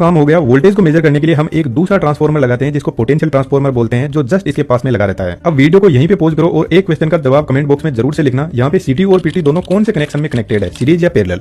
काम हो गया। वोल्टेज को मेजर करने के लिए हम एक दूसरा ट्रांसफार्मर लगाते हैं जिसको पोटेंशियल ट्रांसफार्मर बोलते हैं, जो जस्ट इसके पास में लगा रहता है। अब वीडियो को यहीं पे पॉज करो और एक क्वेश्चन का जवाब कमेंट बॉक्स में जरूर से लिखना। यहाँ पे सीटी और पीटी दोनों कौन से कनेक्शन में कनेक्टेड है, सीरीज या पैरेलल।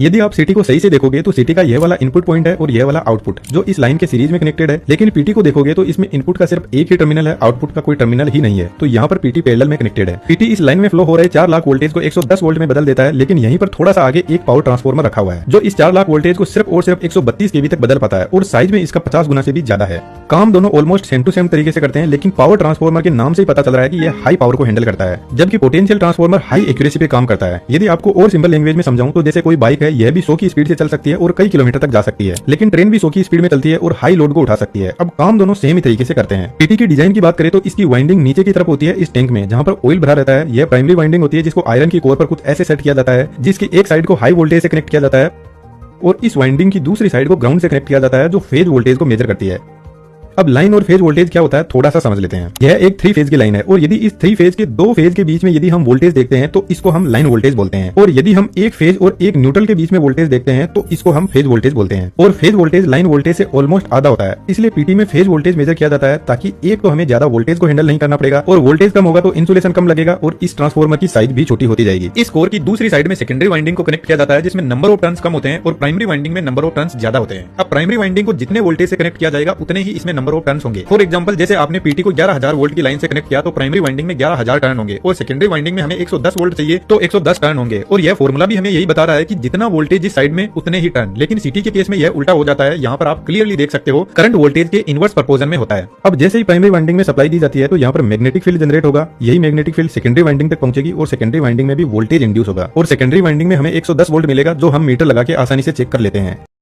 यदि आप सीटी को सही से देखोगे तो सीटी का यह वाला इनपुट पॉइंट है और यह वाला आउटपुट जो इस लाइन के सीरीज में कनेक्टेड है। लेकिन पीटी को देखोगे तो इसमें इनपुट का सिर्फ एक ही टर्मिनल है, आउटपुट का कोई टर्मिनल ही नहीं है। तो यहाँ पर पीटी पैरेलल में कनेक्टेड है। पीटी इस लाइन में फ्लो हो रहे 4 लाख वोल्टेज को 110 वोल्ट में बदल देता है, लेकिन यहीं पर थोड़ा सा आगे एक पावर ट्रांसफार्मर रखा हुआ है जो इस 4 लाख वोल्टेज को सिर्फ और सिर्फ 132 केवी तक बदल पाता है और साइज में इसका 50 गुना से भी ज्यादा है। काम दोनों ऑलमोस्ट सेम टू सेम तरीके से करते हैं, लेकिन पावर ट्रांसफार्मर के नाम से ही पता चल रहा है कि यह हाई पावर को हैंडल करता है, जबकि पोटेंशियल ट्रांसफार्मर हाई एक्यूरेसी पे काम करता है। यदि आपको और सिंपल लैंग्वेज में समझाऊं तो जैसे कोई बाइक है, यह भी 100 की स्पीड से चल सकती है और कई किलोमीटर तक जा सकती है, लेकिन ट्रेन भी 100 की स्पीड में चलती है और हाई लोड को उठा सकती है। अब काम दोनों सेम ही तरीके से करते हैं। पीटी की डिजाइन की बात करें तो इसकी वाइंडिंग नीचे की तरफ होती है इस टैंक में, जहां पर ऑयल भरा रहता है। यह प्राइमरी वाइंडिंग होती है जिसको आयरन की कोर पर कुछ ऐसे सेट किया जाता है जिसकी एक साइड को हाई वोल्टेज से कनेक्ट किया जाता है और इस वाइंडिंग की दूसरी साइड को ग्राउंड से कनेक्ट किया जाता है, जो फेज वोल्टेज को मेजर करती है। अब लाइन और फेज वोल्टेज क्या होता है थोड़ा सा समझ लेते हैं। यह एक 3 फेज की लाइन है और यदि इस 3 फेज के 2 फेज के बीच में यदि हम वोल्टेज देखते हैं तो इसको हम लाइन वोल्टेज बोलते हैं, और यदि हम एक फेज और एक न्यूट्रल के बीच में वोल्टेज देखते हैं तो इसको हम फेज वोल्टेज बोलते हैं। और फेज वोल्टेज लाइन वोल्टेज से ऑलमोस्ट आधा होता है, इसलिए पीटी में फेज वोल्टेज मेजर किया जाता है ताकि एक तो हमें ज्यादा वोल्टेज को हैंडल नहीं करना पड़ेगा और वोल्टेज कम होगा तो इंसुलेशन कम लगेगा और इस ट्रांसफार्मर की साइज भी छोटी होती जाएगी। इस कोर की दूसरी साइड में सेकेंडरी वाइंडिंग को कनेक्ट किया जाता है जिसमें नंबर ऑफ टर्न्स कम होते हैं और प्राइमरी वाइंडिंग में नंबर ऑफ टर्न्स ज्यादा होते हैं। अब प्राइमरी वाइंडिंग को जितने वोल्टेज से कनेक्ट किया जाएगा उतने ही इसमें नंबर ऑफ टर्न्स होंगे। फॉर एग्जांपल जैसे आपने पीटी को 11000 वोल्ट की लाइन से कनेक्ट किया तो प्राइमरी वाइंडिंग में 11000 टर्न होंगे और सेकेंडरी वाइंडिंग में हमें 110 वोल्ट चाहिए तो 110 टर्न होंगे। और यह फॉर्मूला भी हमें यही बता रहा है कि जितना वोल्टेज इस साइड में उतने ही टर्न। लेकिन सीटी के केस में यह उल्टा हो जाता है। यहाँ पर आप क्लियरली देख सकते हो करंट वोल्टेज के इनवर्स प्रोपोर्शन में होता है। अब जैसे ही प्राइमरी वाइंडिंग में सप्लाई दी जाती है तो यहाँ पर मैग्नेटिक फील्ड जनरेट होगा। यही मैग्नेटिक फील्ड सेकेंडरी वाइंडिंग तक पहुंचेगी और सेकेंडरी वाइंडिंग में भी वोल्टेज इंड्यूस होगा और सेकेंडरी वाइंडिंग में हमें 110 वोल्ट मिलेगा जो हम मीटर लगा के आसानी से चेक कर लेते हैं।